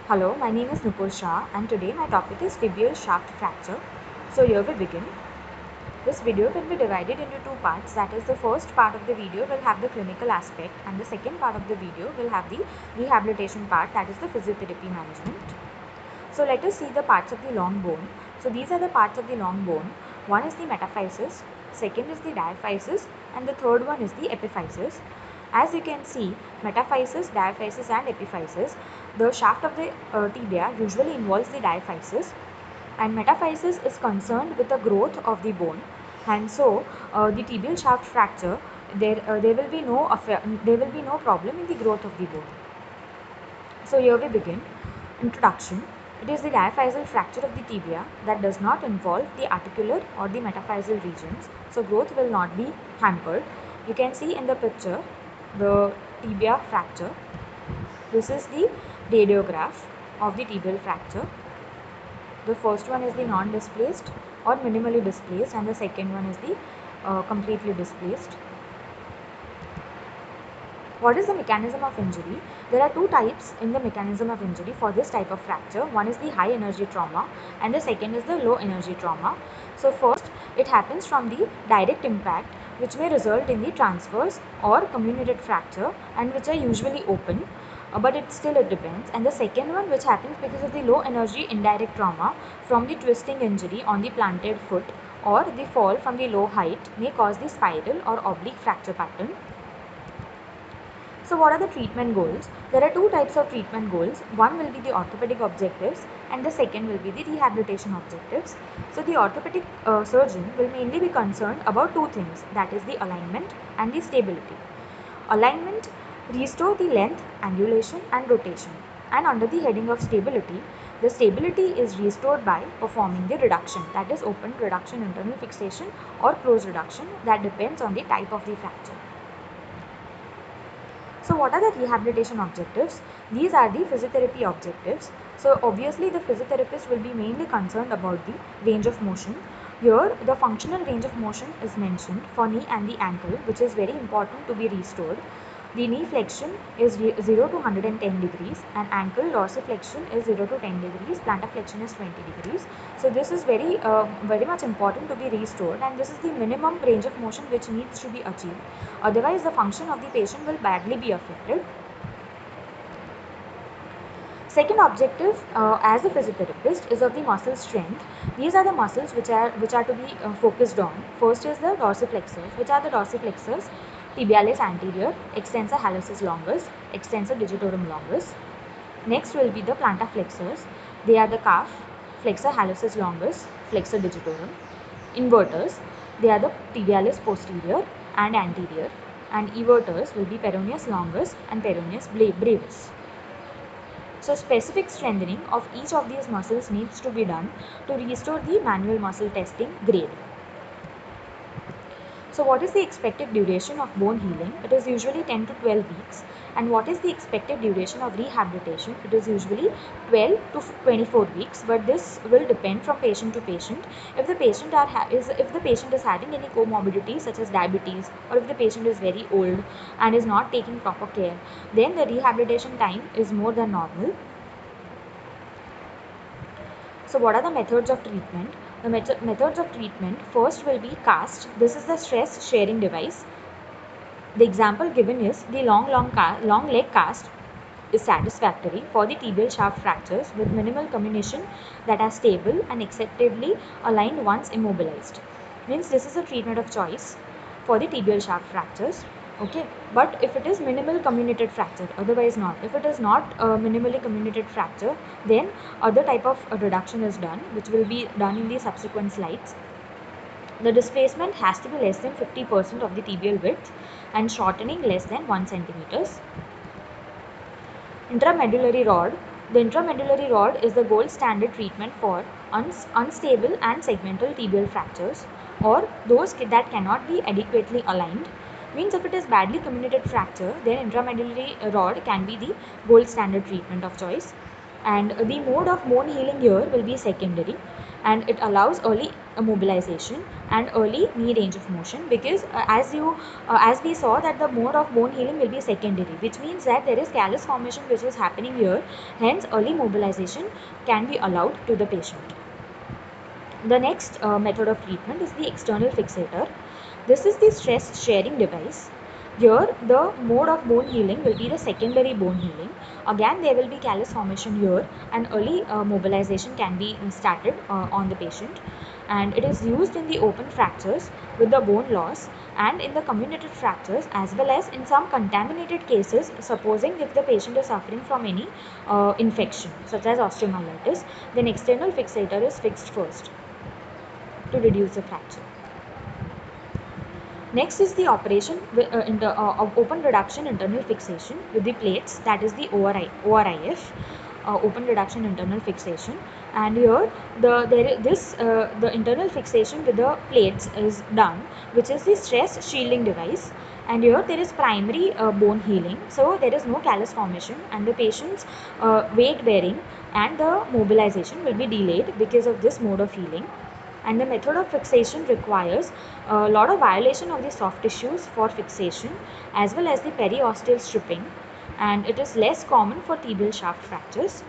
Hello, my name is Nupur Shah and today my topic is tibial shaft fracture. So here we begin. This video will be divided into two parts, that is the first part of the video will have the clinical aspect and the second part of the video will have the rehabilitation part, that is the physiotherapy management. So let us see the parts of the long bone. So these are the parts of the long bone. One is the metaphysis, second is the diaphysis and the third one is the epiphysis. As you can see, metaphysis, diaphysis and epiphysis, the shaft of the tibia usually involves the diaphysis and metaphysis is concerned with the growth of the bone, and so the tibial shaft fracture there will be no problem in the growth of the bone. So here we begin. Introduction. It is the diaphyseal fracture of the tibia that does not involve the articular or the metaphyseal regions, so growth will not be hampered. You can see in the picture the tibia fracture. This is the radiograph of the tibial fracture. The first one is the non-displaced or minimally displaced and the second one is the completely displaced. What is the mechanism of injury? There are two types in the mechanism of injury for this type of fracture. One is the high energy trauma and the second is the low energy trauma. So first, it happens from the direct impact, which may result in the transverse or comminuted fracture and which are usually open, but it depends. And the second one, which happens because of the low energy indirect trauma from the twisting injury on the planted foot or the fall from the low height, may cause the spiral or oblique fracture pattern. So what are the treatment goals? There are two types of treatment goals. One will be the orthopedic objectives and the second will be the rehabilitation objectives. So the orthopedic surgeon will mainly be concerned about two things, that is the alignment and the stability. Alignment, restore the length, angulation and rotation. And under the heading of stability, the stability is restored by performing the reduction, that is open reduction, internal fixation or closed reduction, that depends on the type of the fracture. So what are the rehabilitation objectives? These are the physiotherapy objectives. So obviously the physiotherapist will be mainly concerned about the range of motion. Here the functional range of motion is mentioned for knee and the ankle, which is very important to be restored. The knee flexion is 0 to 110 degrees and ankle dorsiflexion is 0 to 10 degrees, plantar flexion is 20 degrees. So this is very much important to be restored, and this is the minimum range of motion which needs to be achieved. Otherwise the function of the patient will badly be affected. Second objective as a physiotherapist is of the muscle strength. These are the muscles which are to be focused on. First is the dorsiflexors. Which are the dorsiflexors? Tibialis anterior, extensor hallucis longus, extensor digitorum longus. Next will be the plantar flexors. They are the calf, flexor hallucis longus, flexor digitorum. Inverters, they are the tibialis posterior and anterior, and everters will be peroneus longus and peroneus brevis. So specific strengthening of each of these muscles needs to be done to restore the manual muscle testing grade. So what is the expected duration of bone healing? It is usually 10 to 12 weeks. And what is the expected duration of rehabilitation? It is usually 12 to 24 weeks, but this will depend from patient to patient. If the patient is having any comorbidity such as diabetes, or if the patient is very old and is not taking proper care, then the rehabilitation time is more than normal. So what are the methods of treatment? The methods of treatment, first will be cast. This is the stress sharing device. The example given is the long leg cast is satisfactory for the tibial shaft fractures with minimal comminution that are stable and acceptably aligned once immobilized. Means this is a treatment of choice for the tibial shaft fractures. Okay, but if it is minimal comminuted fracture, otherwise not. If it is not minimally comminuted fracture, then other type of reduction is done, which will be done in the subsequent slides. The displacement has to be less than 50% of the tibial width and shortening less than 1 centimeters. Intramedullary rod. The intramedullary rod is the gold standard treatment for unstable and segmental tibial fractures, or those that cannot be adequately aligned. Means if it is badly comminuted fracture, then intramedullary rod can be the gold standard treatment of choice. And the mode of bone healing here will be secondary, and it allows early mobilization and early knee range of motion, because as we saw that the mode of bone healing will be secondary, which means that there is callus formation which is happening here, hence early mobilization can be allowed to the patient. The next method of treatment is the external fixator. This is the stress sharing device. Here the mode of bone healing will be the secondary bone healing. Again there will be callus formation here and early mobilization can be started on the patient, and it is used in the open fractures with the bone loss and in the comminuted fractures, as well as in some contaminated cases, supposing if the patient is suffering from any infection such as osteomyelitis, then external fixator is fixed first to reduce the fracture. Next is the operation of open reduction internal fixation with the plates, that is the ORIF, open reduction internal fixation. And here the internal fixation with the plates is done, which is the stress shielding device. And here there is primary bone healing, so there is no callus formation, and the patient's weight bearing and the mobilization will be delayed because of this mode of healing. And the method of fixation requires a lot of violation of the soft tissues for fixation, as well as the periosteal stripping, and it is less common for tibial shaft fractures.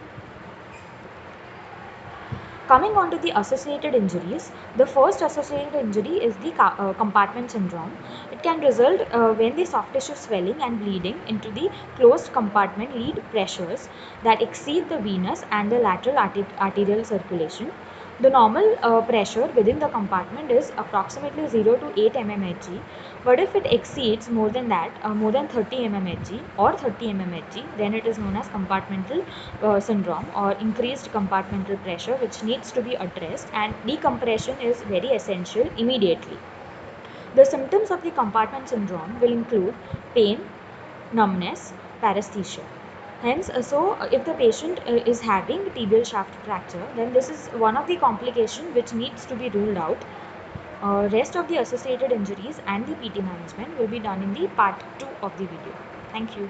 Coming on to the associated injuries, the first associated injury is the compartment syndrome. It can result when the soft tissue swelling and bleeding into the closed compartment lead pressures that exceed the venous and the lateral arterial circulation. The normal pressure within the compartment is approximately 0 to 8 mmHg, but if it exceeds more than that, more than 30 mmHg or 30 mmHg, then it is known as compartmental syndrome or increased compartmental pressure, which needs to be addressed, and decompression is very essential immediately. The symptoms of the compartment syndrome will include pain, numbness, paresthesia. Hence, if the patient is having tibial shaft fracture, then this is one of the complications which needs to be ruled out. Rest of the associated injuries and the PT management will be done in the part 2 of the video. Thank you.